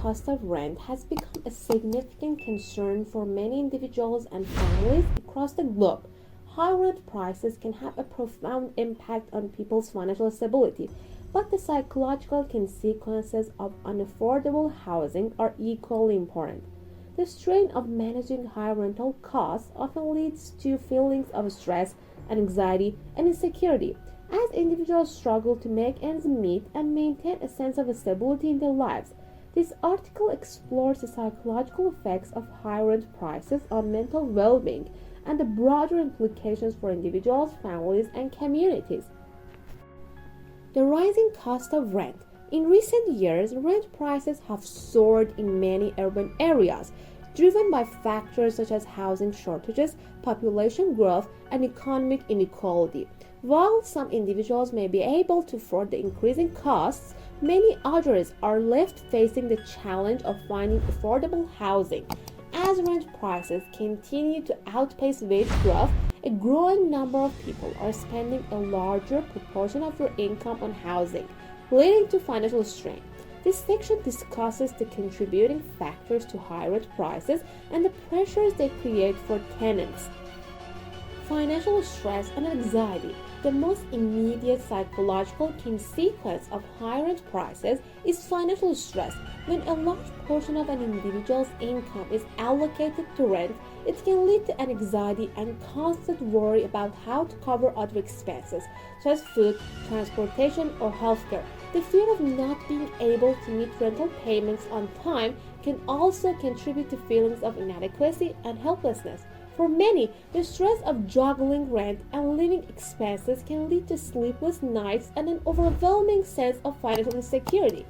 cost of rent has become a significant concern for many individuals and families across the globe. High rent prices can have a profound impact on people's financial stability, but the psychological consequences of unaffordable housing are equally important. The strain of managing high rental costs often leads to feelings of stress, anxiety, and insecurity as individuals struggle to make ends meet and maintain a sense of stability in their lives. This article explores the psychological effects of high rent prices on mental well being and the broader implications for individuals, families, and communities. The rising cost of rent. In recent years, rent prices have soared in many urban areas, driven by factors such as housing shortages, population growth, and economic inequality. While some individuals may be able to afford the increasing costs, many others are left facing the challenge of finding affordable housing. As rent prices continue to outpace wage growth, a growing number of people are spending a larger proportion of their income on housing, leading to financial strain. This section discusses the contributing factors to high rent prices and the pressures they create for tenants. Financial stress and anxiety. The most immediate psychological consequence of high rent prices is financial stress. When a large portion of an individual's income is allocated to rent, it can lead to anxiety and constant worry about how to cover other expenses, such as food, transportation, or healthcare. The fear of not being able to meet rental payments on time can also contribute to feelings of inadequacy and helplessness. For many, the stress of juggling rent and living expenses can lead to sleepless nights and an overwhelming sense of financial insecurity.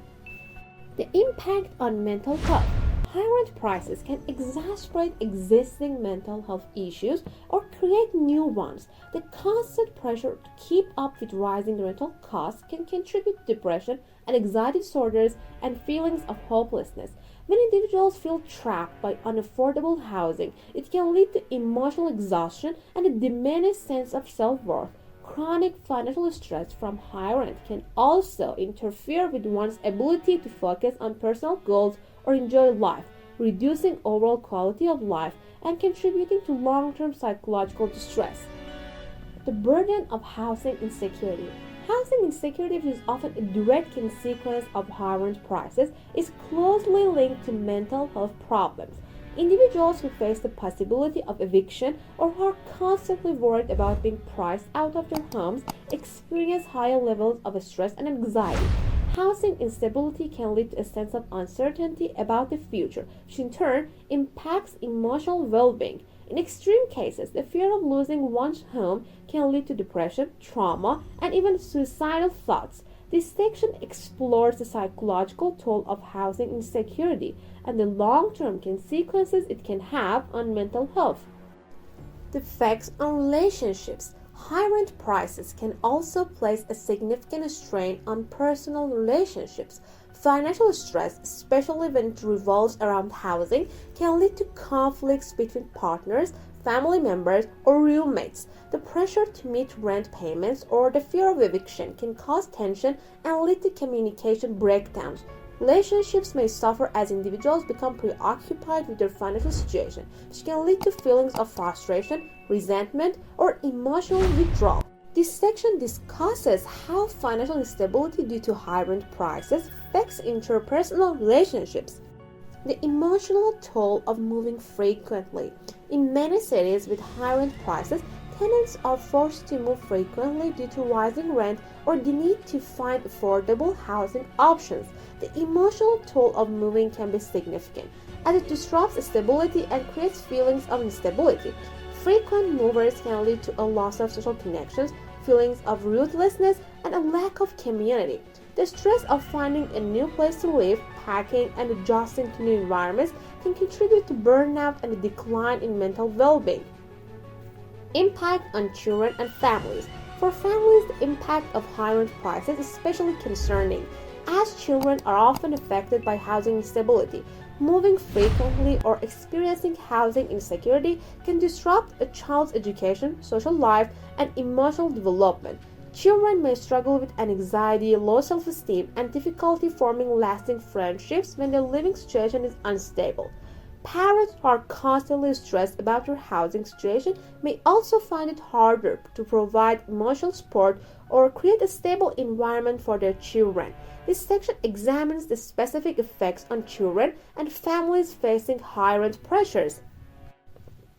The impact on mental health. High rent prices can exacerbate existing mental health issues or create new ones. The constant pressure to keep up with rising rental costs can contribute to depression and anxiety disorders and feelings of hopelessness. When individuals feel trapped by unaffordable housing, it can lead to emotional exhaustion and a diminished sense of self-worth. Chronic financial stress from high rent can also interfere with one's ability to focus on personal goals or enjoy life, reducing overall quality of life and contributing to long-term psychological distress. The burden of housing insecurity. Housing insecurity, which is often a direct consequence of high rent prices, is closely linked to mental health problems. Individuals who face the possibility of eviction or who are constantly worried about being priced out of their homes experience higher levels of stress and anxiety. Housing instability can lead to a sense of uncertainty about the future, which in turn impacts emotional well-being. In extreme cases, the fear of losing one's home can lead to depression, trauma, and even suicidal thoughts. This section explores the psychological toll of housing insecurity and the long-term consequences it can have on mental health. The effects on relationships. High rent prices can also place a significant strain on personal relationships. Financial stress, especially when it revolves around housing, can lead to conflicts between partners, family members, or roommates. The pressure to meet rent payments or the fear of eviction can cause tension and lead to communication breakdowns. Relationships may suffer as individuals become preoccupied with their financial situation, which can lead to feelings of frustration, resentment, or emotional withdrawal. This section discusses how financial instability due to high rent prices affects interpersonal relationships. The emotional toll of moving frequently. In many cities with high rent prices, tenants are forced to move frequently due to rising rent or the need to find affordable housing options. The emotional toll of moving can be significant, as it disrupts stability and creates feelings of instability. Frequent movers can lead to a loss of social connections, feelings of rootlessness, and a lack of community. The stress of finding a new place to live, packing, and adjusting to new environments can contribute to burnout and a decline in mental well-being. Impact on children and families. For families, the impact of high rent prices is especially concerning, as children are often affected by housing instability. Moving frequently or experiencing housing insecurity can disrupt a child's education, social life, and emotional development. Children may struggle with anxiety, low self-esteem, and difficulty forming lasting friendships when their living situation is unstable. Parents who are constantly stressed about their housing situation may also find it harder to provide emotional support or create a stable environment for their children. This section examines the specific effects on children and families facing high rent pressures.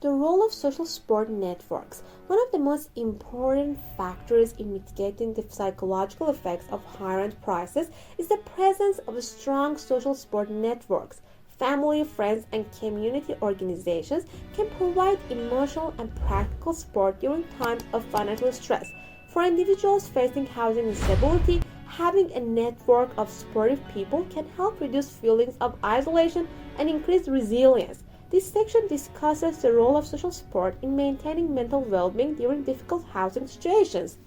The role of social support networks. One of the most important factors in mitigating the psychological effects of high rent prices is the presence of strong social support networks. Family, friends, and community organizations can provide emotional and practical support during times of financial stress. For individuals facing housing instability, having a network of supportive people can help reduce feelings of isolation and increase resilience. This section discusses the role of social support in maintaining mental well-being during difficult housing situations.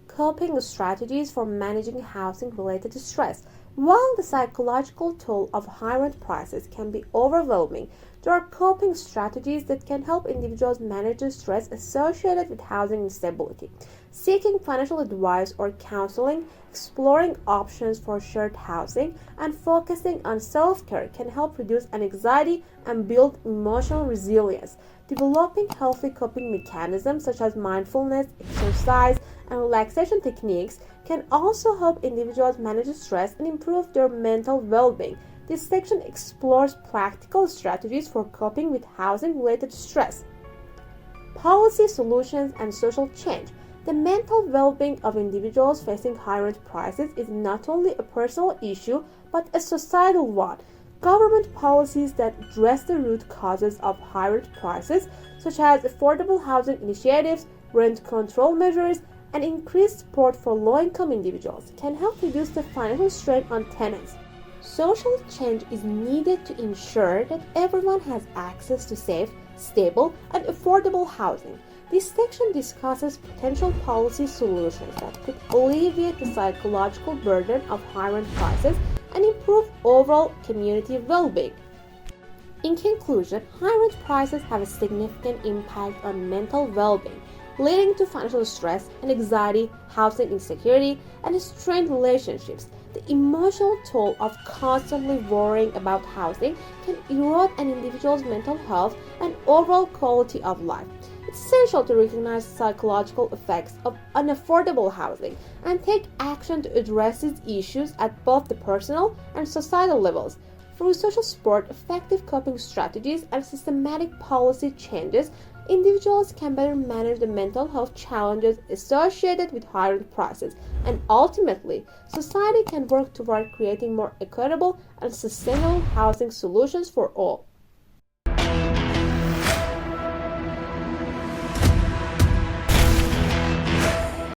Coping strategies for managing housing-related stress. While the psychological toll of high rent prices can be overwhelming, there are coping strategies that can help individuals manage the stress associated with housing instability. Seeking financial advice or counseling, exploring options for shared housing, and focusing on self-care can help reduce anxiety and build emotional resilience. Developing healthy coping mechanisms such as mindfulness, exercise, and relaxation techniques can also help individuals manage stress and improve their mental well-being. This section explores practical strategies for coping with housing-related stress. Policy solutions and social change. The mental well-being of individuals facing high rent prices is not only a personal issue but a societal one. Government policies that address the root causes of high rent prices, such as affordable housing initiatives, rent control measures, and increased support for low-income individuals, can help reduce the financial strain on tenants. Social change is needed to ensure that everyone has access to safe, stable, and affordable housing. This section discusses potential policy solutions that could alleviate the psychological burden of high rent prices and improve overall community well-being. In conclusion, high rent prices have a significant impact on mental well-being, leading to financial stress and anxiety, housing insecurity, and strained relationships. The emotional toll of constantly worrying about housing can erode an individual's mental health and overall quality of life. It's essential to recognize the psychological effects of unaffordable housing and take action to address these issues at both the personal and societal levels. Through social support, effective coping strategies, and systematic policy changes, individuals can better manage the mental health challenges associated with high rent prices, and ultimately, society can work toward creating more equitable and sustainable housing solutions for all.